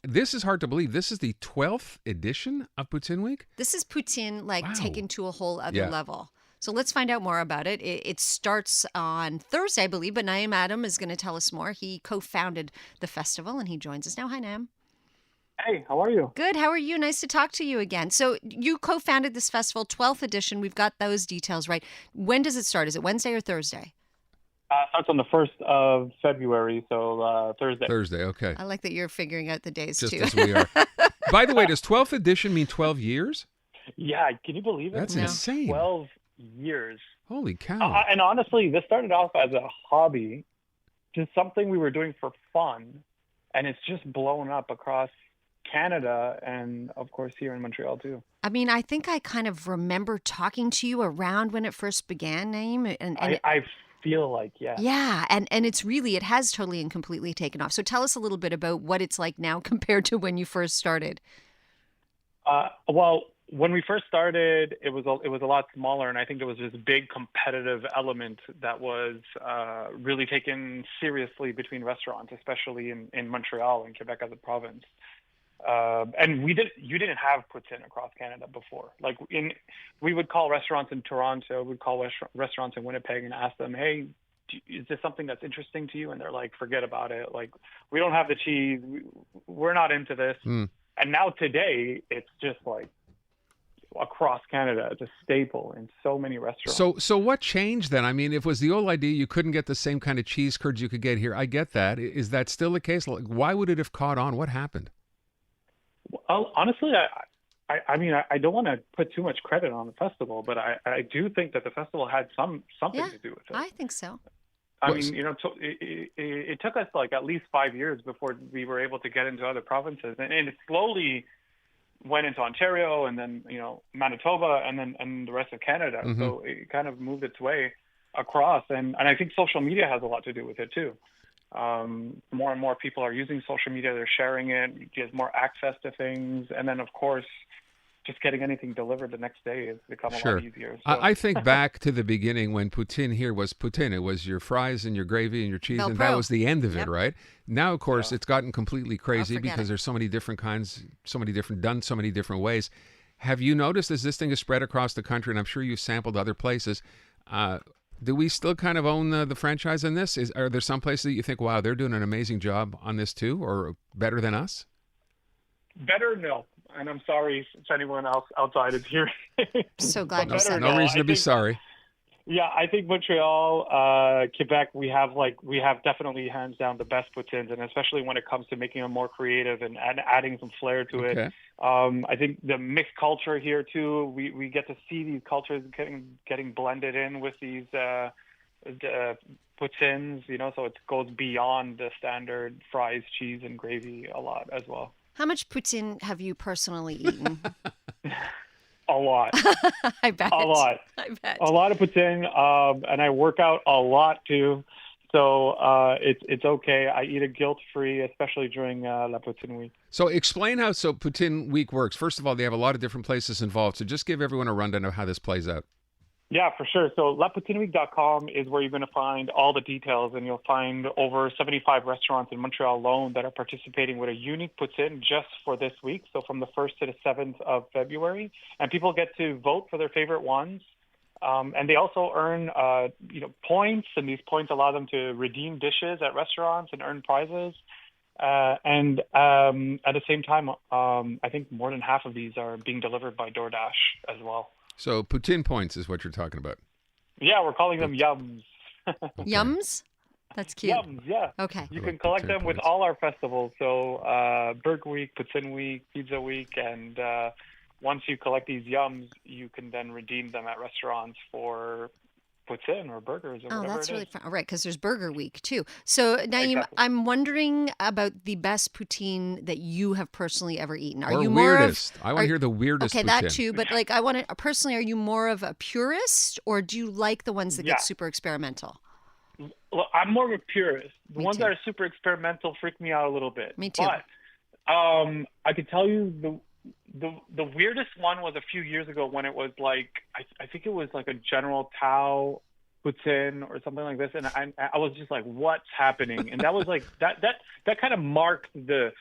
This is hard to believe. This is the 12th edition of Poutine Week? This is Poutine, like, Wow. taken to a whole other Yeah. level. So let's find out more about it. It starts on Thursday, I believe, but Naeem Adam is going to tell us more. He co-founded the festival, and he joins us now. Hi, Naeem. Hey, how are you? Good. How are you? Nice to talk to you again. So you co-founded this festival, 12th edition. We've got those details right. When does it start? Is it Wednesday or Thursday? Starts on the 1st of February, so Thursday. Thursday, okay. I like that you're figuring out the days, Just too. as we are. By the way, does 12th edition mean 12 years? Yeah, can you believe it? That's No. insane. 12 years. Holy cow. And honestly, this started off as a hobby, just something we were doing for fun, and it's just blown up across Canada and, of course, here in Montreal, too. I mean, I think I kind of remember talking to you around when it first began, Naeem. I feel like, yeah. Yeah, and it has totally and completely taken off. So tell us a little bit about what it's like now compared to when you first started. Well, when we first started, it was a lot smaller, and I think there was this big competitive element that was really taken seriously between restaurants, especially in Montreal and Quebec as a province. And you didn't have Poutine across Canada before. Like we would call restaurants in Toronto, we'd call restaurants in Winnipeg and ask them, hey, is this something that's interesting to you? And they're like, forget about it. Like, we don't have the cheese. We're not into this. Mm. And now today, it's just like across Canada, it's a staple in so many restaurants. So what changed then? I mean, if it was the old idea you couldn't get the same kind of cheese curds you could get here, I get that. Is that still the case? Like, why would it have caught on? What happened? Honestly, I mean, I don't want to put too much credit on the festival, but I do think that the festival had something to do with it. I think so. I mean, it took us like at least 5 years before we were able to get into other provinces, and it slowly went into Ontario, and then Manitoba, and the rest of Canada. Mm-hmm. So it kind of moved its way across, and I think social media has a lot to do with it too. More and more people are using social media. They're sharing it. You get more access to things. And then, of course, just getting anything delivered the next day has become a lot easier. So. I think back to the beginning when poutine here was poutine. It was your fries and your gravy and your cheese, and that was the end of it, right? Now, of course, it's gotten completely crazy because there's so many different kinds, so many different ways. Have you noticed as this thing is spread across the country, and I'm sure you've sampled other places, do we still kind of own the franchise in this? Are there some places that you think, wow, they're doing an amazing job on this too, or better than us? Better, no. And I'm sorry if anyone else outside is here. So glad you said that. No reason to be sorry. Yeah, I think Montreal, Quebec, we have definitely hands down the best poutines, and especially when it comes to making them more creative and adding some flair to it. I think the mixed culture here too. We get to see these cultures getting blended in with these poutines. So it goes beyond the standard fries, cheese, and gravy a lot as well. How much poutine have you personally eaten? A lot. I bet. A lot. I bet. A lot of poutine, and I work out a lot too. So it's okay. I eat it guilt-free, especially during La Poutine Week. So explain how Poutine Week works. First of all, they have a lot of different places involved. So just give everyone a rundown of how this plays out. Yeah, for sure. So LaPoutineWeek.com is where you're going to find all the details, and you'll find over 75 restaurants in Montreal alone that are participating with a unique poutine just for this week. So from the 1st to the 7th of February, and people get to vote for their favorite ones. And they also earn, points, and these points allow them to redeem dishes at restaurants and earn prizes. And at the same time, I think more than half of these are being delivered by DoorDash as well. So poutine points is what you're talking about. Yeah, we're calling them yums. Yums? That's cute. Yums, yeah. Okay. You can collect them with all our festivals. So Burger Week, Poutine Week, Pizza Week, and once you collect these yums, you can then redeem them at restaurants for poutine or burgers or whatever. Oh, that's it really is. fun. All right, because there's Burger Week too. So, Naeem, Exactly. I'm wondering about the best poutine that you have personally ever eaten. Are Or you more weirdest. I want to hear the weirdest Okay, poutine. that too. But I want to personally. Are you more of a purist, or do you like the ones that get super experimental? Well, I'm more of a purist. The Me ones too. that are super experimental freak me out a little bit. Me too. But I could tell you the weirdest one was a few years ago when it was like I think it was like a General Tao poutine or something like this, and I was just like, what's happening? And that was like that kind of marked the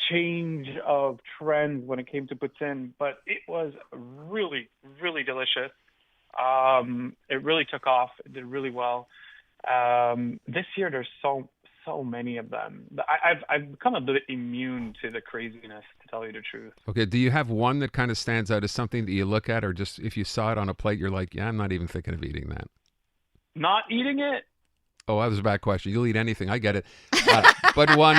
change of trends when it came to poutine. But it was really, really delicious. It really took off. It did really well. This year there's so many of them. I've become a bit immune to the craziness, to tell you the truth. Okay, do you have one that kind of stands out as something that you look at, or just if you saw it on a plate, you're like, yeah, I'm not even thinking of eating that? Not eating it? Oh, that was a bad question. You'll eat anything. I get it. But one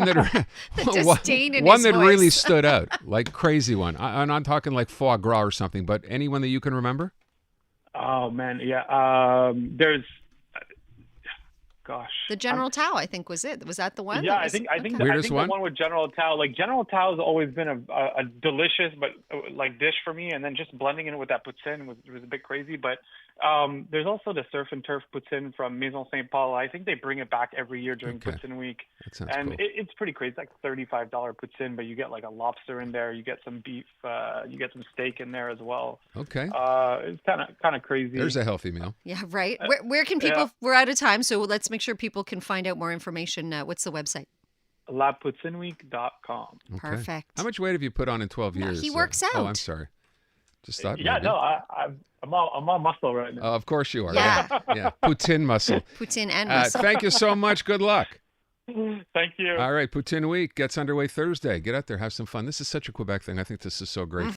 that really stood out, like crazy one. I'm not talking like foie gras or something, but anyone that you can remember? Oh man, yeah. There's, gosh. The General Tao, I think, was it. Was that the one? Yeah, I think the one with General Tao. Like General Tao has always been a delicious but like dish for me, and then just blending it with that poutine was a bit crazy. But there's also the surf and turf poutine from Maison Saint Paul. I think they bring it back every year during Poutine Week, and cool. It's pretty crazy. It's like $35 poutine, but you get like a lobster in there, you get some beef, you get some steak in there as well. Okay. It's kind of crazy. There's a healthy meal. Yeah, right. Where can people? We're out of time, so let's make sure people can find out more information. What's the website? lapoutineweek.com. Okay. Perfect. How much weight have you put on in 12 years? He works out. Oh, I'm sorry. Just thought. Yeah, maybe. no, I'm on muscle right now. Of course you are. Yeah. Yeah. Poutine muscle. Poutine and muscle. Thank you so much. Good luck. Thank you. All right. Poutine Week gets underway Thursday. Get out there. Have some fun. This is such a Quebec thing. I think this is so great.